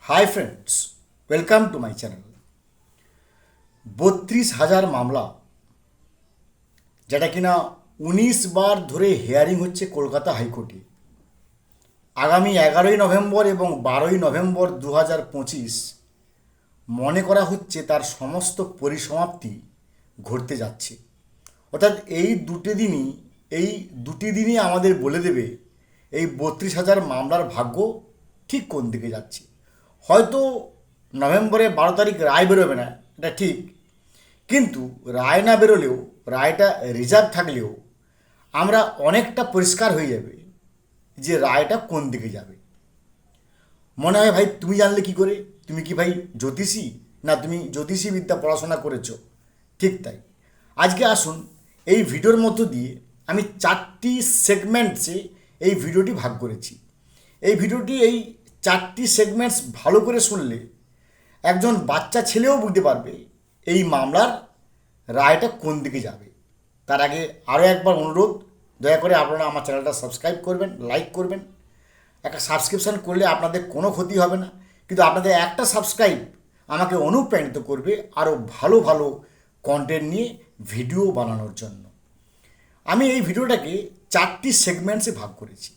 Hi friends, welcome to my channel. 32,000 মামলা, যেটা কিনা 19 বার ধরে হিয়ারিং হচ্ছে কলকাতা হাইকোর্টে। আগামী 11ই নভেম্বর এবং 12ই নভেম্বর 2025 মনে করা হচ্ছে তার সমস্ত পরিসমাপ্তি ঘটতে যাচ্ছে। অর্থাৎ এই দুটি দিনই আমাদের বলে দেবে এই 32,000 মামলার ভাগ্য ঠিক কোন দিকে যাচ্ছে। হয়তো নভেম্বরে 12 তারিখ রায় বেরোবে না, এটা ঠিক, কিন্তু রায় না বেরোলেও, রায়টা রিজার্ভ থাকলেও আমরা অনেকটা পরিষ্কার হয়ে যাবে যে রায়টা কোন দিকে যাবে। মনে হয় ভাই তুমি জানলে কি করে? তুমি কি ভাই জ্যোতিষী? না তুমি জ্যোতিষী বিদ্যা পড়াশোনা করেছো? ঠিক তাই। আজকে আসুন এই ভিডিওর মধ্য দিয়ে আমি 4টি সেগমেন্টসে এই ভিডিওটি ভাগ করেছি। এই 4টি সেগমেন্টস ভালো করে শুনলে একজন বাচ্চা ছেলেও বুঝতে পারবে এই মামলার রায়টা কোন দিকে যাবে। তার আগে আরও একবার অনুরোধ, দয়া করে আপনারা আমার চ্যানেলটা সাবস্ক্রাইব করবেন, লাইক করবেন। একটা সাবস্ক্রিপশান করলে আপনাদের কোনো ক্ষতি হবে না, কিন্তু আপনাদের একটা সাবস্ক্রাইব আমাকে অনুপ্রাণিত করবে আরও ভালো ভালো কন্টেন্ট নিয়ে ভিডিও বানানোর জন্য। আমি এই ভিডিওটাকে 4টি সেগমেন্টসে ভাগ করেছি।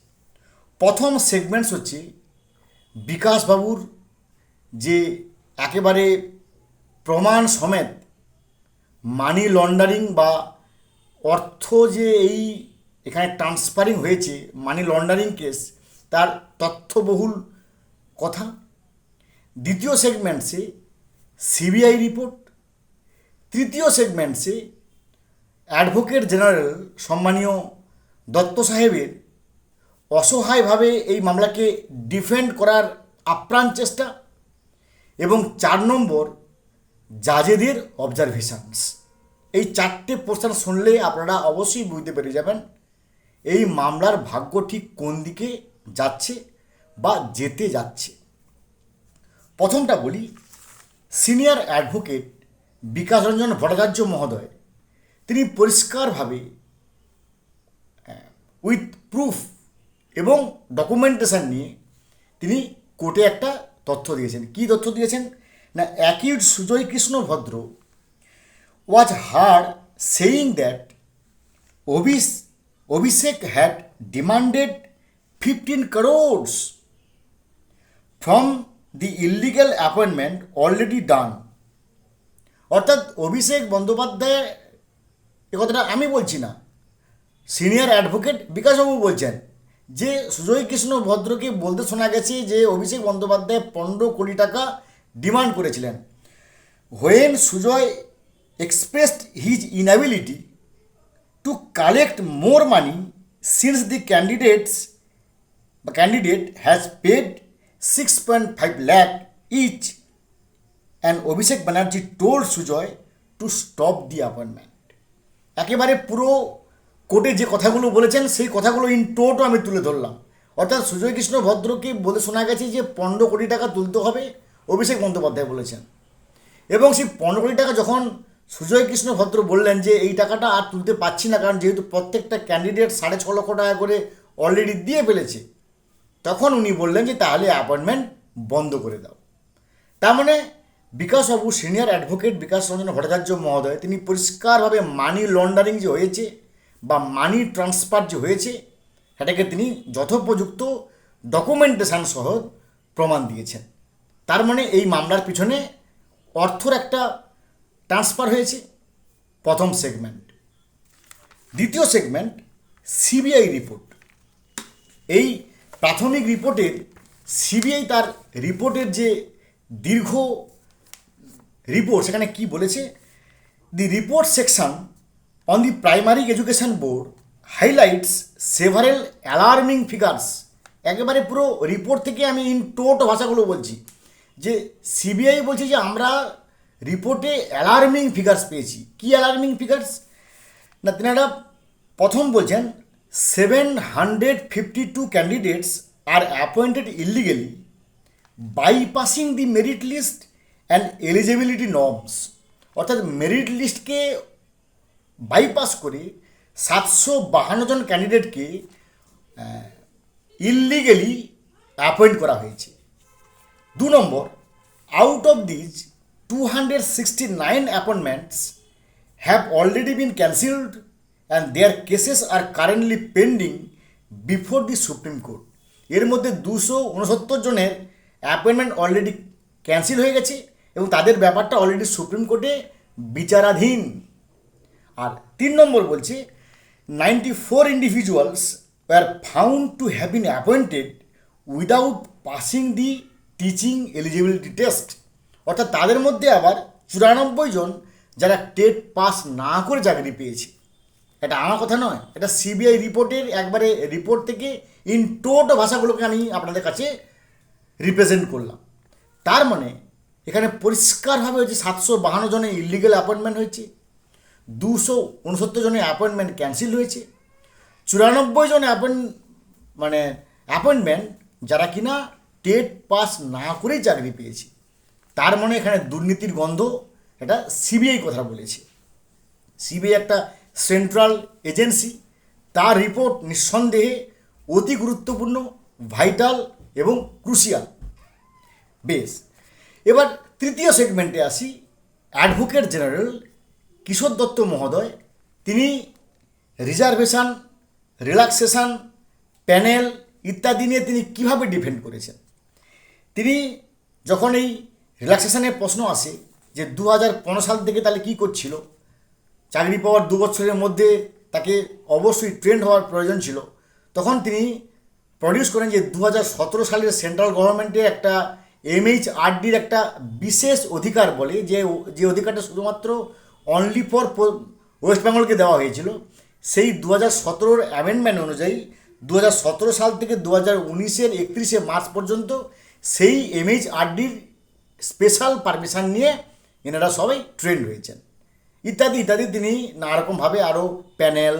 প্রথম সেগমেন্টস হচ্ছে বিকাশবাবুর যে একেবারে প্রমাণ সমেত মানি লন্ডারিং বা অর্থ যে এখানে ট্রান্সফারিং হয়েছে, মানি লন্ডারিং কেস, তার তথ্যবহুল কথা। দ্বিতীয় সেগমেন্টসে সিবিআই রিপোর্ট। তৃতীয় সেগমেন্টসে অ্যাডভোকেট জেনারেল সম্মানীয় দত্ত সাহেবের অসহায়ভাবে এই মামলাকে ডিফেন্ড করার আপ্রাণ চেষ্টা। এবং 4 নম্বর জাজেদের অবজারভেশনস। এই 4টে পোর্শন শুনলে আপনারা অবশ্যই বুঝতে পেরে যাবেন এই মামলার ভাগ্য ঠিক কোন দিকে যাচ্ছে বা যেতে যাচ্ছে। প্রথমটা বলি, সিনিয়র অ্যাডভোকেট বিকাশ রঞ্জন ভট্টাচার্য মহোদয় তিনি পরিষ্কারভাবে উইথ প্রুফ এবং ডকুমেন্টেশন নিয়ে তিনি কোর্টে একটা তথ্য দিয়েছেন। কী তথ্য দিয়েছেন না, অ্যাকিউজড সুজয় কৃষ্ণ ভদ্র was heard saying that Abhishek had demanded 15 crores from the illegal appointment already done. অর্থাৎ অভিষেক বন্দ্যোপাধ্যায়, এ কথাটা আমি বলছি না, সিনিয়র অ্যাডভোকেট বিকাশবাবু বলছেন যে সুজয় কৃষ্ণ ভদ্রকে বলতে শোনা গেছে যে অভিষেক বন্দ্যোপাধ্যায় 15 কোটি টাকা ডিমান্ড করেছিলেন। When Sujoy expressed his inability to collect more money since the candidate has paid 6.5 lakh each, and Abhishek Banerjee told Sujoy to stop the appointment. একেবারে পুরো কোর্টে যে কথাগুলো বলেছেন সেই কথাগুলো ইন টোটো আমি তুলে ধরলাম। অর্থাৎ সুজয় কৃষ্ণ ভদ্রকে বলে শোনা গেছে যে 15 কোটি টাকা তুলতে হবে, অভিষেক বন্দ্যোপাধ্যায় বলেছেন। এবং সেই 15 কোটি টাকা যখন সুজয় কৃষ্ণ ভদ্র বললেন যে এই টাকাটা আর তুলতে পারছি না, কারণ যেহেতু প্রত্যেকটা ক্যান্ডিডেট 6.5 লক্ষ টাকা করে অলরেডি দিয়ে ফেলেছে, তখন উনি বললেন যে তাহলে অ্যাপয়েন্টমেন্ট বন্ধ করে দাও। তার মানে বিকাশবাবু, সিনিয়র অ্যাডভোকেট বিকাশ রঞ্জন ভট্টাচার্য মহোদয়, তিনি পরিষ্কারভাবে মানি লন্ডারিং যে হয়েছে বা মানি ট্রান্সফার যে হয়েছে সেটাকে তিনি যথোপযুক্ত ডকুমেন্টেশন সহ প্রমাণ দিয়েছেন। তার মানে এই মামলার পিছনে অর্থর একটা ট্রান্সফার হয়েছে। প্রথম সেগমেন্ট। দ্বিতীয় সেগমেন্ট সিবিআই রিপোর্ট। এই প্রাথমিক রিপোর্টের সিবিআই তার রিপোর্টের যে দীর্ঘ রিপোর্ট, সেখানে কি বলেছে, দি report section on the primary education board highlights several alarming figures. একেবারে পুরো রিপোর্ট থেকে আমি ইন টোটো ভাষাগুলো বলছি যে সিবিআই বলছে যে আমরা রিপোর্টে অ্যালার্মিং ফিগার্স পেয়েছি। কি অ্যালার্মিং ফিগার্স না, তিনারা প্রথম বলছেন 752 ক্যান্ডিডেটস আর appointed illegally bypassing the merit list and eligibility norms. অর্থাৎ মেরিট লিস্টকে বাইপাস করে 752 জন ক্যান্ডিডেটকে ইললিগালি অ্যাপয়েন্ট করা হয়েছে। 2 নম্বর, out of these 269 appointments have already been cancelled and their cases are currently pending before the Supreme Court. এর মধ্যে 269 জনের appointment already cancel হয়ে গেছে এবং তাদের ব্যাপারটা অলরেডি সুপ্রিম কোর্টে বিচারাধীন। আর 3 নম্বর বলছে 94 individuals were found to have been appointed without passing the teaching eligibility test, অর্থাৎ তাদের মধ্যে আবার 94 জন যারা টেট পাস না করে চাকরি পেয়েছে। এটা আমার কথা নয়, এটা সিবিআই রিপোর্টের একবারে রিপোর্ট থেকে ইন টোটো ভাষাগুলোকে আমি আপনাদের কাছে রিপ্রেজেন্ট করলাম। তার মানে এখানে পরিষ্কারভাবে হচ্ছে 752 জনের ইলিগাল অ্যাপয়েন্টমেন্ট হয়েছে, 269 জনের অ্যাপয়েন্টমেন্ট ক্যান্সেল হয়েছে, 94 জন অ্যাপয়েন্টমেন্ট যারা কিনা টেট পাস না করেই চাকরি পেয়েছে। তার মানে এখানে দুর্নীতির গন্ধ, এটা সিবিআই কথা বলেছে। সিবিআই একটা সেন্ট্রাল এজেন্সি, তার রিপোর্ট নিঃসন্দেহে অতি গুরুত্বপূর্ণ, ভাইটাল এবং ক্রুশিয়াল। বেশ, এবার তৃতীয় সেগমেন্টে আসি। অ্যাডভোকেট জেনারেল কিশোর দত্ত মহোদয় তিনি রিজার্ভেশন, রিল্যাক্সেশন, প্যানেল ইত্যাদি নিয়ে তিনি কীভাবে ডিফেন্ড করেছেন। তিনি যখন এই রিল্যাক্সেশনের প্রশ্ন আসে যে 2015 সাল থেকে তাহলে কী করছিল, চাকরি পাওয়ার 2 বছরের মধ্যে তাকে অবশ্যই ট্রেন্ড হওয়ার প্রয়োজন ছিল, তখন তিনি প্রডিউস করেন যে 2017 সালের সেন্ট্রাল গভর্নমেন্টের একটা MHRDর একটা বিশেষ অধিকার বলে, যে অধিকারটা শুধুমাত্র অনলি ফর ওয়েস্ট বেঙ্গলকে দেওয়া হয়েছিল। সেই 2017 অ্যামেন্ডমেন্ট অনুযায়ী 2017 সাল থেকে 2019-এর 31শে মার্চ পর্যন্ত সেই MHRDর স্পেশাল পারমিশন নিয়ে এনারা সবাই ট্রেন্ড হয়েছেন ইত্যাদি ইত্যাদি। তিনি নানারকমভাবে আরও প্যানেল,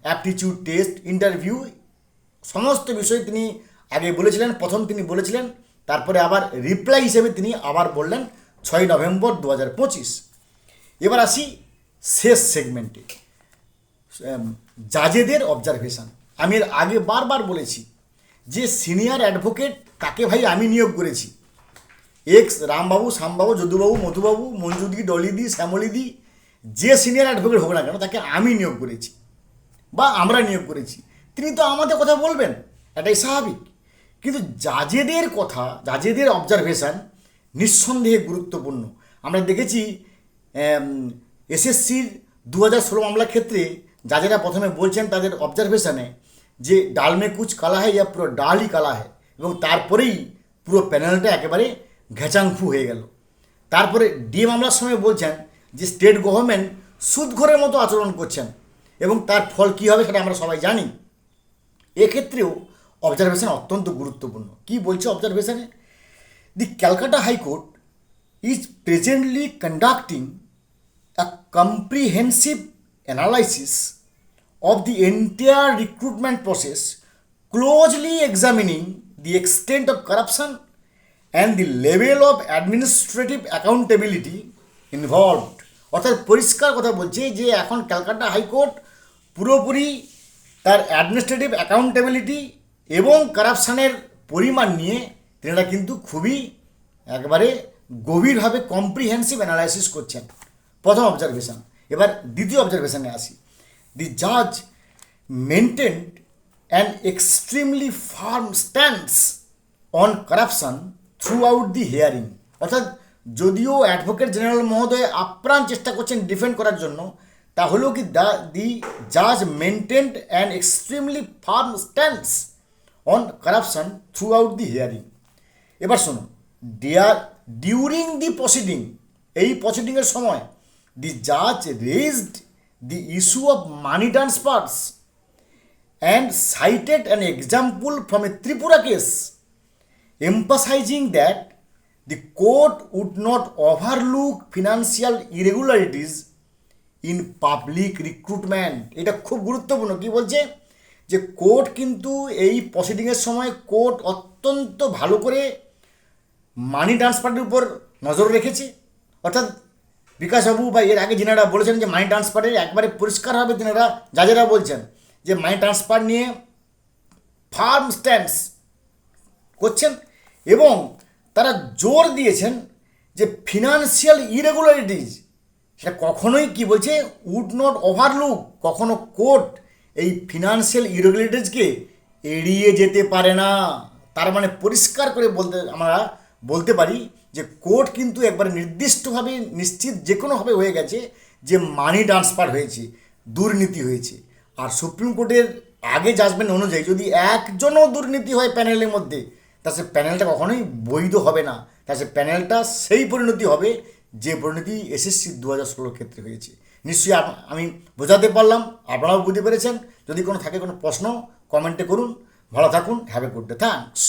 অ্যাপটিটিউড টেস্ট, ইন্টারভিউ সমস্ত বিষয়ে তিনি আগে বলেছিলেন। প্রথম তিনি বলেছিলেন, তারপরে আবার রিপ্লাই হিসেবে তিনি আবার বললেন 6 নভেম্বর 2025। এবার আসি শেষ সেগমেন্টে, জাজেদের অবজারভেশন। আমি এর আগে বারবার বলেছি যে সিনিয়র অ্যাডভোকেট তাকে ভাই আমি নিয়োগ করেছি, এক্স রামবাবু, শ্যামবাবু, যদুবাবু, মধুবাবু, মঞ্জুদি, ডলিদি, শ্যামলিদি, যে সিনিয়র অ্যাডভোকেট হোক না কেন তাকে আমি নিয়োগ করেছি বা আমরা নিয়োগ করেছি। তিনি তো আমাদের কথা বলবেন, এটাই স্বাভাবিক। কিন্তু জাজেদের কথা, জাজেদের অবজারভেশন নিঃসন্দেহে গুরুত্বপূর্ণ। আমরা দেখেছি SSCর 2016 মামলার ক্ষেত্রে জাজেরা প্রথমে বলছেন তাদের অবজারভেশনে যে ডাল মে কুচ কালা হয় ইয়া পুরো ডালই কালা হয়, এবং তারপরেই পুরো প্যানেলটা একেবারে ঘেচাংফু হয়ে গেল। তারপরে ডি মামলার সময় বলছেন যে স্টেট গভর্নমেন্ট সুদঘরের মতো আচরণ করছেন এবং তার ফল কী হবে সেটা আমরা সবাই জানি। এক্ষেত্রেও অবজারভেশন অত্যন্ত গুরুত্বপূর্ণ। কি বলছে অবজারভেশনে? The Calcutta high court is presently conducting a comprehensive analysis of the entire recruitment process, closely examining the extent of corruption and the level of administrative accountability involved. অর্থাৎ পরিষ্কার কথা বলছে যে এখন ক্যালকাটা হাইকোর্ট পুরোপুরি তার অ্যাডমিনিস্ট্রেটিভ অ্যাকাউন্টেবিলিটি এবং কারাপশানের পরিমাণ নিয়ে তেনারা কিন্তু খুবই একবারে গভীরভাবে কম্প্রিহেন্সিভ অ্যানালাইসিস করছেন। প্রথম অবজারভেশন। এবার দ্বিতীয় অবজারভেশনে আসি। দি জাজ maintained an extremely farm stance on corruption through out the hearing. অর্থাৎ যদিও অ্যাডভোকেট জেনারেল মহোদয় আপ্রাণ চেষ্টা করছেন ডিফেন্ড করার জন্য, তাহলেও কি দি জাজ maintained an extremely farm stance on corruption through out the hearing. এবার শুনুন, ডিউরিং দি প্রসিডিং, এই প্রসিডিংয়ের সময় the judge raised the issue of money transfers and cited an example from a Tripura case, emphasizing that the court would not overlook financial irregularities in public recruitment. এটা খুব গুরুত্বপূর্ণ। কি বলছে যে court কিন্তু এই প্রসিডিংয়ের সময় কোর্ট অত্যন্ত ভালো করে মানি ট্রান্সফারের উপর নজর রেখেছে। অর্থাৎ বিকাশবাবু বা এর আগে যিনারা বলেছেন যে মানি ট্রান্সফারের একবারে পরিষ্কারভাবে তিনারা জাজেরা বলছেন যে মানি ট্রান্সফার নিয়ে ফার্ম স্ট্যান্স করছেন এবং তারা জোর দিয়েছেন যে ফিনান্সিয়াল ইরেগুলারিটিজ সেটা কখনোই কি বলছে উড নট ওভারলুক, কখনো কোর্ট এই ফিনান্সিয়াল ইরেগুলারিটিজকে এড়িয়ে যেতে পারে না। তার মানে পরিষ্কার করে আমরা বলতে পারি যে কোর্ট কিন্তু একবারে নির্দিষ্টভাবে নিশ্চিত যে কোনোভাবে হয়ে গেছে যে মানি ট্রান্সফার হয়েছে, দুর্নীতি হয়েছে। আর সুপ্রিম কোর্টের আগে জাজমেন্ট অনুযায়ী যদি একজনও দুর্নীতি হয় প্যানেলের মধ্যে, তা সে প্যানেলটা কখনোই বৈধ হবে না। তা সে প্যানেলটা সেই পরিণতি হবে যে পরিণতি এসএসসি 2016 ক্ষেত্রে হয়েছে। নিশ্চয়ই আমি বোঝাতে পারলাম, আপনারাও বুঝতে পেরেছেন। যদি কোনো থাকে কোনো প্রশ্ন কমেন্টে করুন। ভালো থাকুন, have a good day, thanks.